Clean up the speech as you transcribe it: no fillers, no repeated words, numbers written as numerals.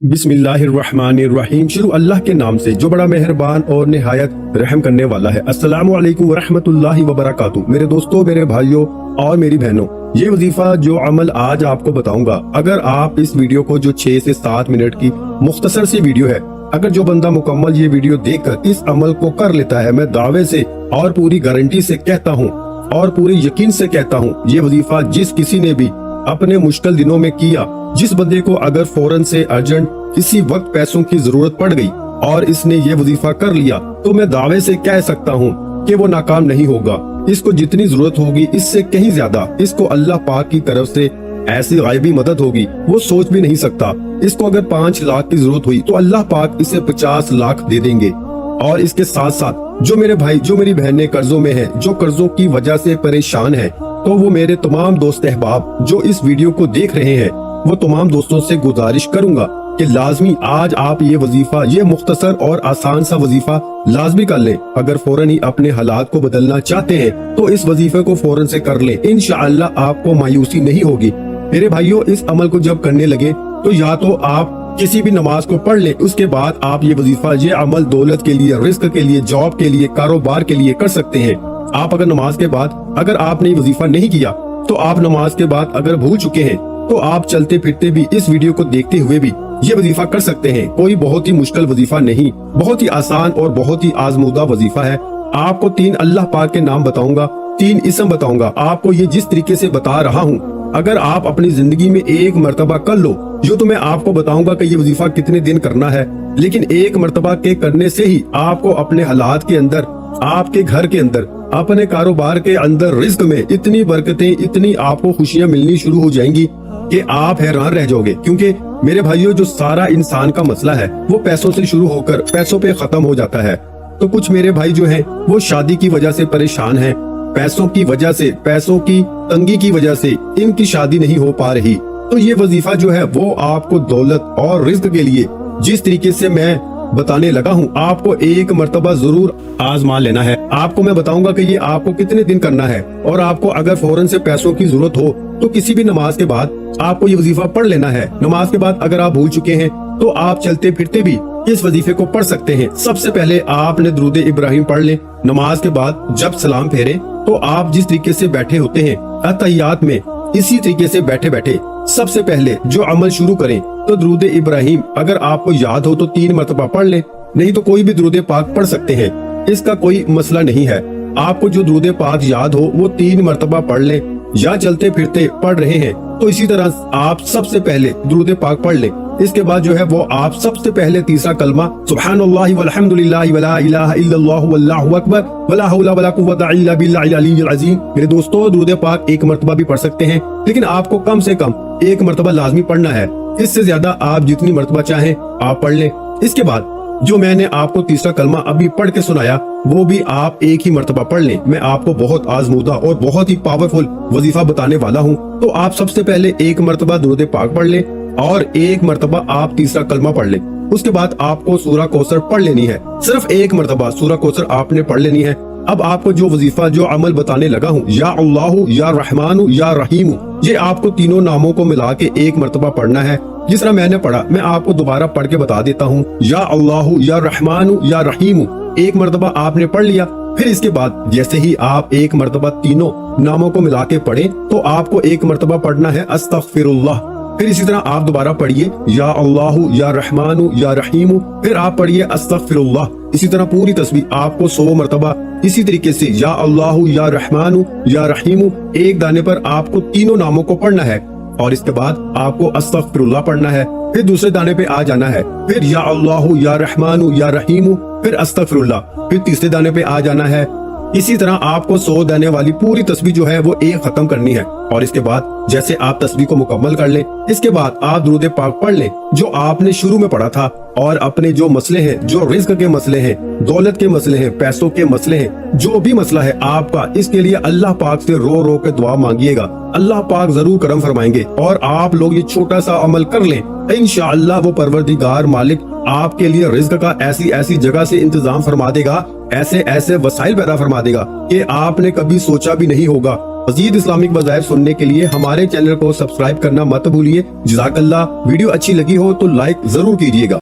बिस्मिल्लाहिर्रहमानिर्रहीम। शुरू अल्लाह के नाम से जो बड़ा मेहरबान और निहायत रहम करने वाला है। अस्सलामु अलैकुम वरहमतुल्लाहि वबरकातुहू। मेरे दोस्तों, मेरे भाइयों और मेरी बहनों, ये वजीफा जो अमल आज आपको बताऊंगा, अगर आप इस वीडियो को जो 6 से 7 मिनट की मुख्तसर सी वीडियो है, अगर जो बंदा मुकम्मल ये वीडियो देखकर इस अमल को कर लेता है, मैं दावे से और पूरी गारंटी से कहता हूँ और पूरे यकीन से कहता हूँ, ये वजीफा जिस किसी ने भी अपने मुश्किल दिनों में किया, जिस बंदे को अगर फौरन से अर्जेंट किसी वक्त पैसों की जरूरत पड़ गई और इसने ये वजीफा कर लिया, तो मैं दावे से कह सकता हूँ कि वो नाकाम नहीं होगा। इसको जितनी जरूरत होगी इससे कहीं ज्यादा इसको अल्लाह पाक की तरफ से ऐसी गायबी मदद होगी, वो सोच भी नहीं सकता। इसको अगर 5 लाख की जरूरत हुई तो अल्लाह पाक इसे 50 लाख दे देंगे। और इसके साथ साथ जो मेरे भाई, जो मेरी बहनें कर्जों में हैं, जो कर्जों की वजह से परेशान हैं, तो वो मेरे तमाम दोस्त अहबाब जो इस वीडियो को देख रहे हैं, वो तमाम दोस्तों से गुजारिश करूंगा कि लाजमी आज आप ये वजीफा, ये मुख्तसर और आसान सा वजीफा लाजमी कर लें। अगर फौरन ही अपने हालात को बदलना चाहते हैं तो इस वजीफे को फौरन से कर लें, इंशाअल्लाह आपको मायूसी नहीं होगी। मेरे भाइयों, इस अमल को जब करने लगे तो या तो आप किसी भी नमाज को पढ़ लें, उसके बाद आप ये वजीफा, ये अमल दौलत के लिए, रिस्क के लिए, जॉब के लिए, कारोबार के लिए कर सकते हैं। आप अगर नमाज के बाद अगर आपने वजीफा नहीं किया तो आप नमाज के बाद अगर भूल चुके हैं तो आप चलते फिरते भी इस वीडियो को देखते हुए भी ये वजीफा कर सकते हैं। कोई बहुत ही मुश्किल वजीफा नहीं, बहुत ही आसान और बहुत ही आजमूदा वजीफा है। आपको 3 अल्लाह पाक के नाम बताऊंगा, 3 इस्म बताऊंगा। आपको ये जिस तरीके से बता रहा हूँ, अगर आप अपनी जिंदगी में एक मर्तबा कर लो, जो तो मैं आपको बताऊंगा कि ये वजीफा कितने दिन करना है, लेकिन एक मर्तबा के करने से ही आपको अपने हालात के अंदर, आपके घर के अंदर, अपने कारोबार के अंदर, रिस्क में इतनी बरकतें, इतनी आपको खुशियां मिलनी शुरू हो जाएंगी कि आप हैरान रह जाओगे। क्योंकि मेरे भाइयों, जो सारा इंसान का मसला है वो पैसों से शुरू होकर पैसों पे खत्म हो जाता है। तो कुछ मेरे भाई जो हैं वो शादी की वजह से परेशान हैं, पैसों की वजह से, पैसों की तंगी की वजह से इनकी शादी नहीं हो पा रही। तो ये वजीफा जो है वो आपको दौलत और रिज्क के लिए जिस तरीके से मैं बताने लगा हूँ, आपको एक मर्तबा जरूर आजमा लेना है। आपको मैं बताऊंगा कि ये आपको कितने दिन करना है, और आपको अगर फौरन से पैसों की जरूरत हो तो किसी भी नमाज के बाद आपको ये वजीफा पढ़ लेना है। नमाज के बाद अगर आप भूल चुके हैं तो आप चलते फिरते भी इस वजीफे को पढ़ सकते हैं। सबसे पहले आपने दुरूद इब्राहिम पढ़ ले। नमाज के बाद जब सलाम फेरे तो आप जिस तरीके से बैठे होते हैं अतहियात में, इसी तरीके से बैठे बैठे सबसे पहले जो अमल शुरू करें तो दुरूद इब्राहिम अगर आपको याद हो तो 3 मरतबा पढ़ ले, नहीं तो कोई भी दुरूद पाक पढ़ सकते हैं, इसका कोई मसला नहीं है। आपको जो दुरूद पाक याद हो वो 3 मरतबा पढ़ ले, या चलते फिरते पढ़ रहे हैं तो इसी तरह आप सबसे पहले दुरूद पाक पढ़ ले। इसके बाद जो है वो आप सबसे पहले तीसरा कलमा सुब्हानल्लाहि वल्हम्दुलिल्लाहि वला इलाहा इल्लल्लाहु वल्लाहु अकबर वला हौला वला कुव्वता इल्ला बिल्लाहिल अलिय्यिल अज़ीम। मेरे दोस्तों, दुरूद पाक 1 मरतबा भी पढ़ सकते हैं, लेकिन आपको कम से कम 1 मरतबा लाजमी पढ़ना है। इससे ज्यादा आप जितनी मरतबा चाहें आप पढ़ लें। इसके बाद जो मैंने आपको तीसरा कलमा अभी पढ़ के सुनाया वो भी आप 1 ही मरतबा पढ़ लें। मैं आपको बहुत आजमूदा और बहुत ही पावरफुल वजीफा बताने वाला हूँ। तो आप सबसे पहले 1 मरतबा दुरूद पाक पढ़ लें और 1 मरतबा आप तीसरा कलमा पढ़ लें। उसके बाद आपको सूरह कौसर पढ़ लेनी है। सिर्फ 1 मरतबा सूरह कौसर आपने पढ़ लेनी है। अब आपको जो वजीफा, जो अमल बताने लगा हूँ, या अल्लाहु या रहमानु या रहीमु, ये आपको तीनों नामों को मिला के 1 मरतबा पढ़ना है। जिस तरह मैंने पढ़ा मैं आपको दोबारा पढ़ के बता देता हूँ। या अल्लाहु या रहमानु या रहीमु 1 मरतबा आपने पढ़ लिया। फिर इसके बाद जैसे ही आप 1 मरतबा तीनों नामों को मिला के पढ़े तो आपको 1 मरतबा पढ़ना है अस्तगफिरुल्लाह। फिर इसी तरह आप दोबारा पढ़िए या अल्लाहु या रहमानु या रहीमु, फिर आप पढ़िए अस्तगफिरुल्लाह। इसी तरह पूरी तस्बीह आपको 100 मरतबा इसी तरीके से या अल्लाहु या रहमानु या रहीमु एक दाने पर आपको तीनों नामों को पढ़ना है। और इसके बाद आपको अस्तगफिरुल्लाह पढ़ना है। फिर दूसरे दाने पे आ जाना है, फिर या अल्लाहु या रहमानु या रहीमु, फिर अस्तगफिरुल्लाह, फिर तीसरे दाने पे आ जाना है। इसी तरह आपको 100 दाने वाली पूरी तस्बीह जो है वो एक खत्म करनी है। और इसके बाद जैसे आप तस्बीह को मुकम्मल कर लें, इसके बाद आप दुरूद पाक पढ़ लें जो आपने शुरू में पढ़ा था, और अपने जो मसले हैं, जो रिस्क के मसले हैं, दौलत के मसले हैं, पैसों के मसले हैं, जो भी मसला है आपका, इसके लिए अल्लाह पाक से रो रो के दुआ मांगिएगा। अल्लाह पाक जरूर करम फरमाएंगे। और आप लोग ये छोटा सा अमल कर लें, इंशाअल्लाह वो परवरदिगार मालिक आपके लिए रिज्क का ऐसी ऐसी जगह से इंतजाम फरमा देगा, ऐसे ऐसे वसाइल पैदा फरमा देगा कि आपने कभी सोचा भी नहीं होगा। مزید اسلامک وظائف سننے کے لیے ہمارے چینل کو سبسکرائب کرنا مت بھولیے۔ جزاک اللہ۔ ویڈیو اچھی لگی ہو تو لائک ضرور کیجیے گا۔